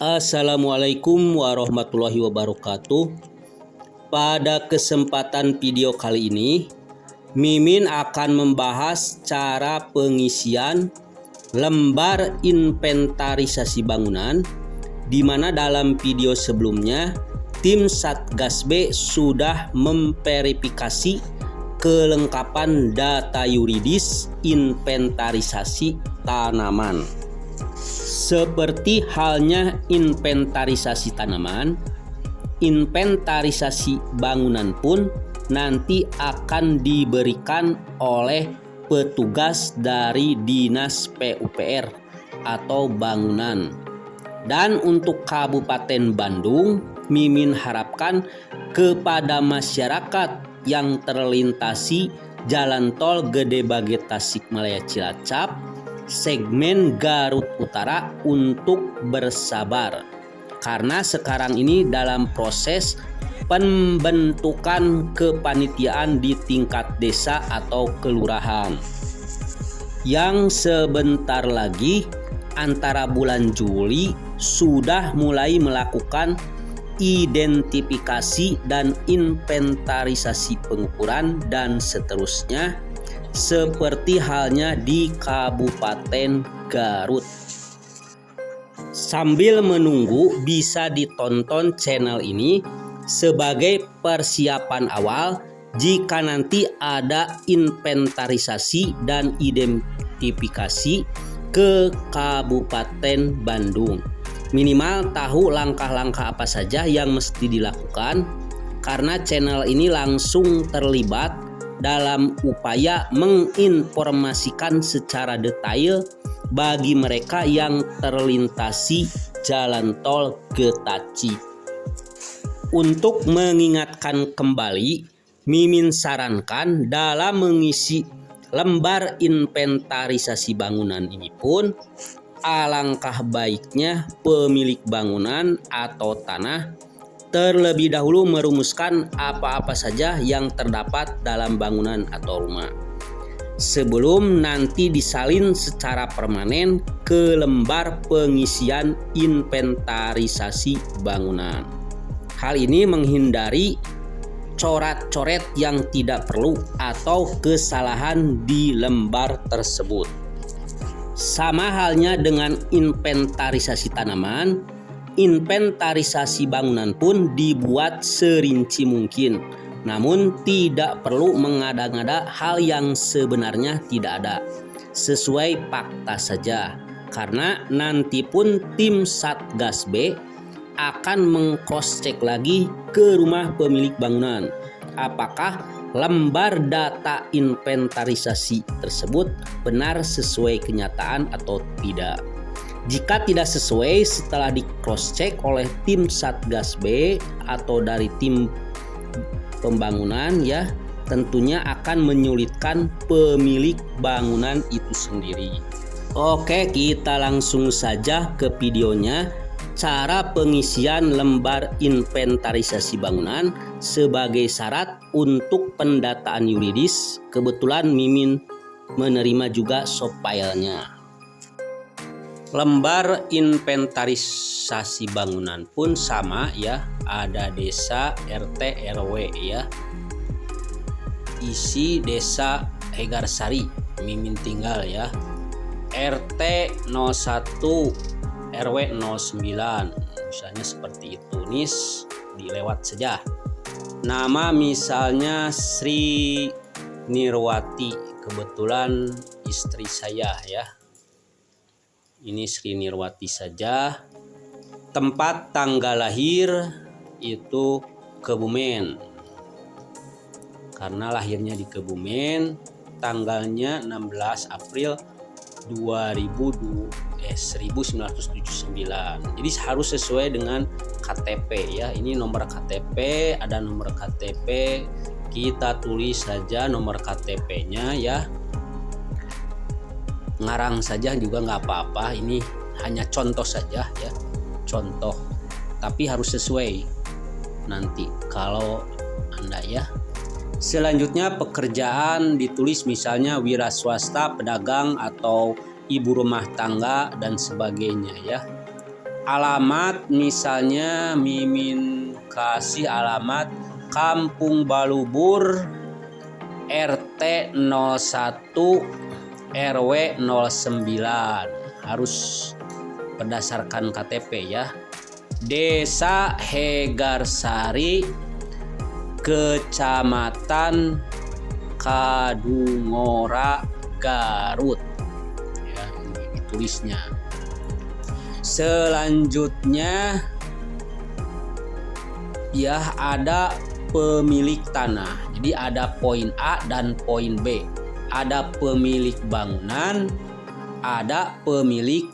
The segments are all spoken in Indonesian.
Assalamualaikum warahmatullahi wabarakatuh. Pada kesempatan video kali ini, Mimin akan membahas cara pengisian lembar inventarisasi bangunan, di mana dalam video sebelumnya tim Satgas B sudah memverifikasi kelengkapan data yuridis inventarisasi tanaman. Seperti halnya inventarisasi tanaman, inventarisasi bangunan pun nanti akan diberikan oleh petugas dari Dinas PUPR atau bangunan. Dan untuk Kabupaten Bandung, Mimin harapkan kepada masyarakat yang terlintasi Jalan Tol Gede Bage Tasikmalaya Cilacap segmen Garut Utara untuk bersabar, karena sekarang ini dalam proses pembentukan kepanitiaan di tingkat desa atau kelurahan yang sebentar lagi antara bulan Juli sudah mulai melakukan identifikasi dan inventarisasi pengukuran dan seterusnya, seperti halnya di Kabupaten Garut. Sambil menunggu, bisa ditonton channel ini sebagai persiapan awal jika nanti ada inventarisasi dan identifikasi ke Kabupaten Bandung. Minimal tahu langkah-langkah apa saja yang mesti dilakukan, karena channel ini langsung terlibat dalam upaya menginformasikan secara detail bagi mereka yang terlintasi Jalan Tol Getaci. Untuk mengingatkan kembali, Mimin sarankan dalam mengisi lembar inventarisasi bangunan ini pun alangkah baiknya pemilik bangunan atau tanah terlebih dahulu merumuskan apa-apa saja yang terdapat dalam bangunan atau rumah sebelum nanti disalin secara permanen ke lembar pengisian inventarisasi bangunan. Hal ini menghindari coret-coret yang tidak perlu atau kesalahan di lembar tersebut. Sama halnya dengan inventarisasi tanaman, inventarisasi bangunan pun dibuat serinci mungkin, namun tidak perlu mengada-ngada hal yang sebenarnya tidak ada, sesuai fakta saja, karena nanti pun tim Satgas B akan meng-cross-check lagi ke rumah pemilik bangunan apakah lembar data inventarisasi tersebut benar sesuai kenyataan atau tidak. Jika tidak sesuai, setelah di cross check oleh tim Satgas B atau dari tim pembangunan, ya tentunya akan menyulitkan pemilik bangunan itu sendiri. Oke, kita langsung saja ke videonya. Cara pengisian lembar inventarisasi bangunan sebagai syarat untuk pendataan yuridis. Kebetulan Mimin menerima juga filenya. Lembar inventarisasi bangunan pun sama ya, ada desa, RT, RW ya. Isi desa Hegarsari, Mimin tinggal ya. RT 01, RW 09, misalnya seperti itu. NIS dilewat saja. Nama misalnya Sri Nirwati, kebetulan istri saya ya. Ini Sri Nirwati saja. Tempat tanggal lahir itu Kebumen, karena lahirnya di Kebumen, tanggalnya 16 April 1979. Jadi harus sesuai dengan KTP ya. Ini nomor KTP, ada nomor KTP, kita tulis saja nomor KTP-nya ya. Ngarang saja juga nggak apa-apa, ini hanya contoh saja ya, contoh, tapi harus sesuai nanti kalau Anda ya. Selanjutnya pekerjaan ditulis misalnya wira swasta, pedagang atau ibu rumah tangga dan sebagainya ya. alamat, misalnya Mimin kasih alamat Kampung Balubur RT 01 RW 09, harus berdasarkan KTP ya. Desa Hegarsari, Kecamatan Kadungora, Garut ya, ini ditulisnya. Selanjutnya ya ada pemilik tanah. Jadi ada poin A dan poin B. Ada pemilik bangunan, ada pemilik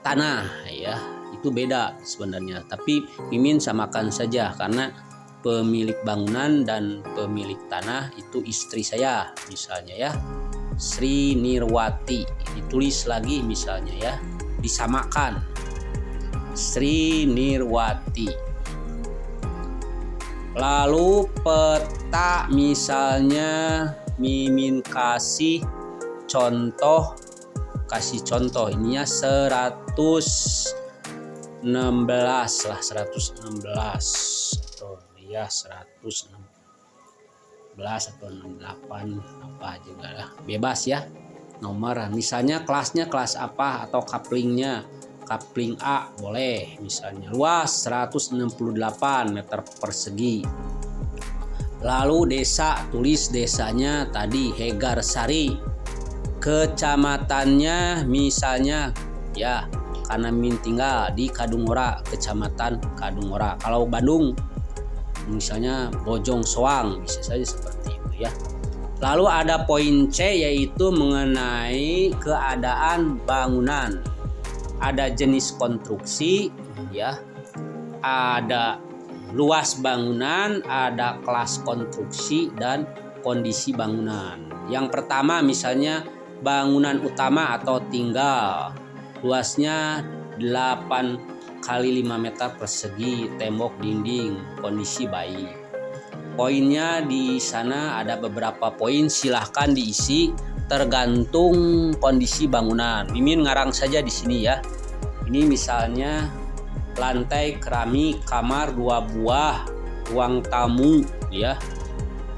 tanah ya. Itu beda sebenarnya, tapi Mimin samakan saja karena pemilik bangunan dan pemilik tanah itu istri saya misalnya ya, Sri Nirwati, ditulis lagi misalnya ya, disamakan Sri Nirwati. Lalu peta, misalnya Mimin kasih contoh ini ya 116 lah, 116 atau ya 116 atau 68 apa juga lah, bebas ya nomor. Misalnya kelasnya kelas apa atau couplingnya coupling A boleh, misalnya luas 168 meter persegi. Lalu desa, tulis desanya tadi Hegarsari, kecamatannya misalnya ya, karena Min tinggal di Kadungora, kecamatan Kadungora. Kalau Bandung misalnya Bojong Soang, bisa saja seperti itu ya. Lalu ada poin C, yaitu mengenai keadaan bangunan. Ada jenis konstruksi ya, ada luas bangunan, ada kelas konstruksi dan kondisi bangunan. Yang pertama misalnya bangunan utama atau tinggal, luasnya 8 kali 5 meter persegi, tembok dinding, kondisi baik. Poinnya di sana ada beberapa poin, silahkan diisi tergantung kondisi bangunan. Mimin ngarang saja di sini ya. Ini misalnya lantai keramik, kamar 2 buah, ruang tamu ya,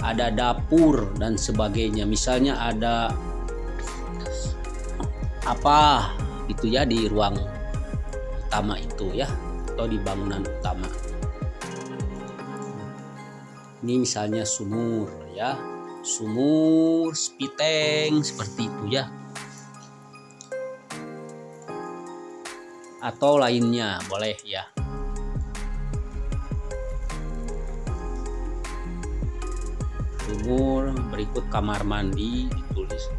ada dapur dan sebagainya. Misalnya ada apa itu ya di ruang utama itu ya, atau di bangunan utama. Ini misalnya sumur ya, sumur, spiteng seperti itu ya, atau lainnya boleh ya. Sumur, berikut kamar mandi ditulis.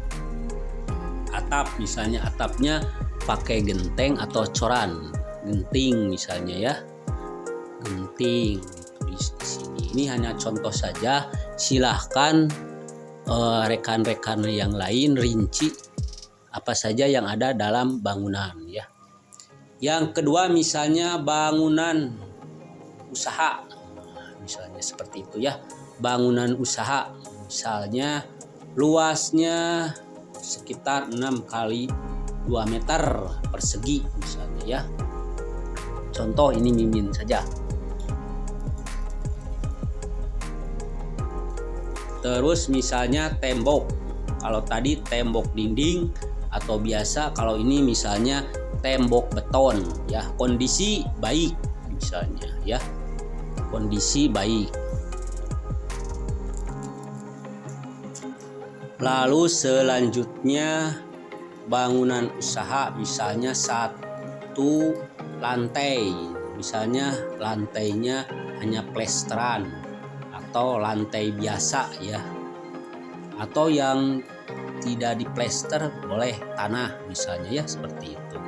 Atap, misalnya atapnya pakai genteng atau coran, genting misalnya ya, genting ditulis di sini. Ini hanya contoh saja, silahkan rekan-rekan yang lain rinci apa saja yang ada dalam bangunan ya. Yang kedua misalnya bangunan usaha, misalnya seperti itu ya, bangunan usaha misalnya luasnya sekitar 6 kali 2 meter persegi misalnya ya. Contoh ini Mimin saja. Terus misalnya tembok, kalau tadi tembok dinding atau biasa, kalau ini misalnya tembok beton ya, kondisi baik misalnya ya, kondisi baik. Lalu selanjutnya bangunan usaha, misalnya 1 lantai, misalnya lantainya hanya plesteran atau lantai biasa ya, atau yang tidak diplester boleh tanah misalnya ya, seperti itu,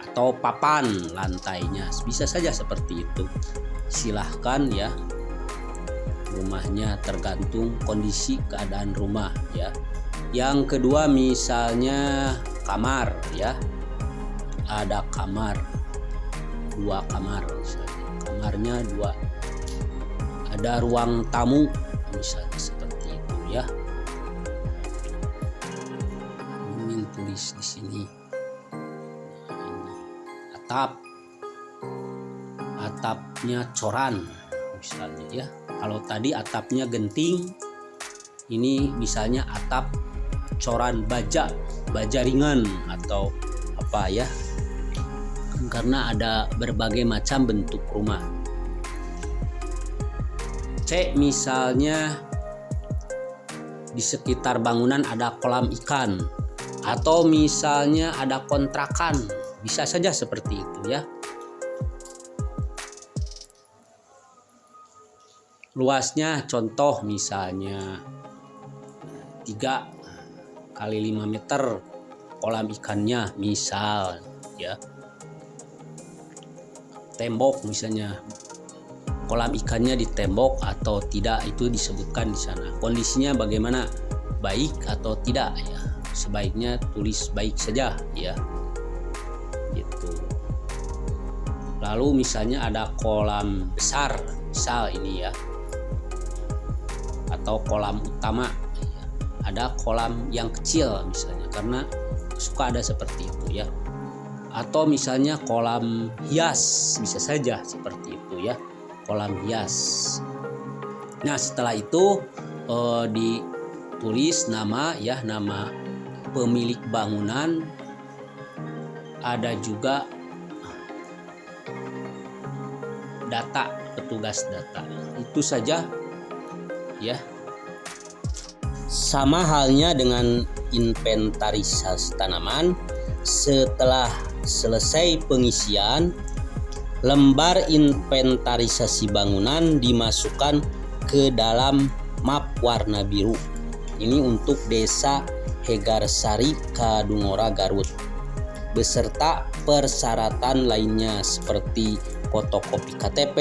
atau papan lantainya bisa saja seperti itu. Silahkan ya, rumahnya tergantung kondisi keadaan rumah ya. Yang kedua misalnya kamar ya, ada kamar 2 kamar misalnya, kamarnya 2, ada ruang tamu misalnya seperti itu ya. Ini tulis di sini. Nah, ini atapnya coran misalnya ya. Kalau tadi atapnya genting, ini misalnya atap coran baja ringan atau apa ya, karena ada berbagai macam bentuk rumah. C misalnya di sekitar bangunan ada kolam ikan, atau misalnya ada kontrakan, bisa saja seperti itu ya. Luasnya contoh misalnya 3 kali 5 meter kolam ikannya misal ya. Tembok misalnya, kolam ikannya di tembok atau tidak itu disebutkan di sana. Kondisinya bagaimana, baik atau tidak ya. Sebaiknya tulis baik saja ya. Gitu. Lalu misalnya ada kolam besar, misal ini ya. Atau kolam utama, ada kolam yang kecil misalnya, karena suka ada seperti itu ya. Atau misalnya kolam hias, bisa saja seperti itu ya, kolam hias. Nah setelah itu ditulis nama ya, nama pemilik bangunan, ada juga data, petugas data, itu saja ya. Sama halnya dengan inventarisasi tanaman, setelah selesai pengisian, lembar inventarisasi bangunan dimasukkan ke dalam map warna biru. Ini untuk Desa Hegarsari, Kadungora, Garut, beserta persyaratan lainnya seperti fotokopi KTP,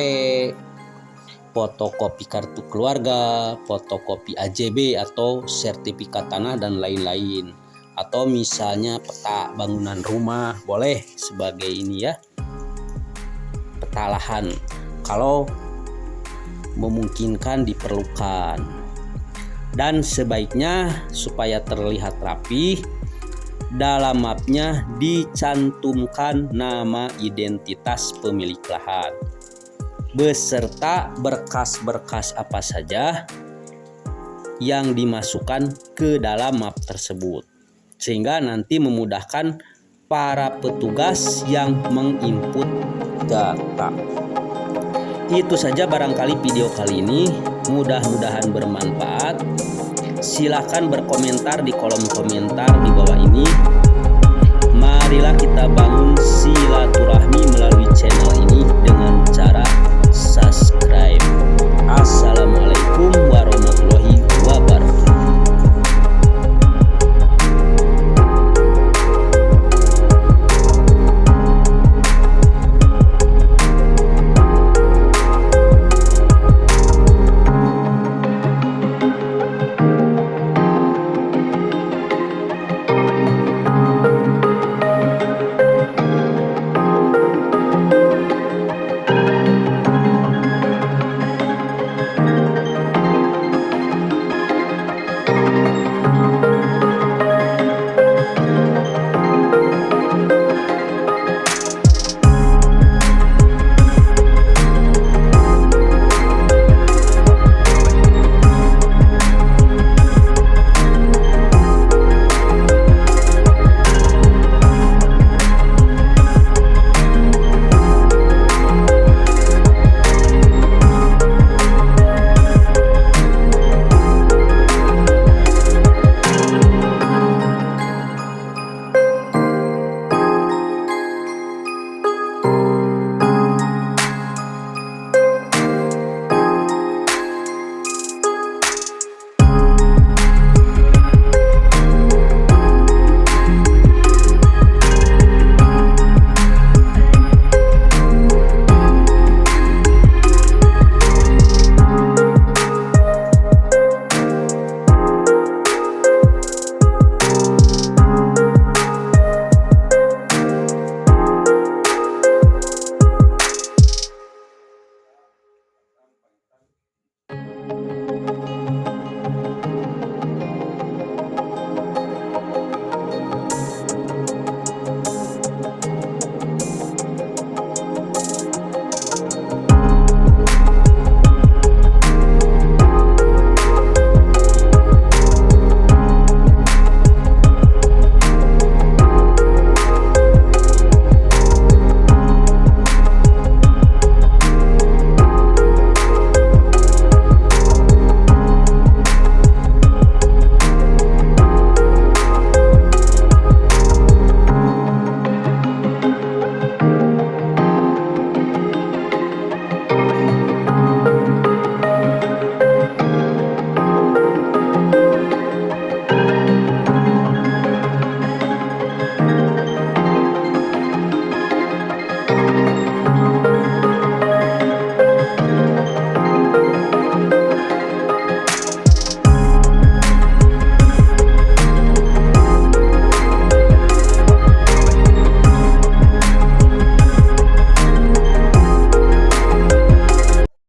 fotokopi kartu keluarga, fotokopi AJB atau sertifikat tanah dan lain-lain. Atau misalnya peta bangunan rumah, boleh sebagai ini ya, peta lahan kalau memungkinkan diperlukan. Dan sebaiknya supaya terlihat rapi, dalam mapnya dicantumkan nama identitas pemilik lahan beserta berkas-berkas apa saja yang dimasukkan ke dalam map tersebut, sehingga nanti memudahkan para petugas yang menginput data. Itu saja barangkali video kali ini, mudah-mudahan bermanfaat. Silahkan berkomentar di kolom komentar di bawah ini. Marilah kita bangun silaturahmi melalui channel ini.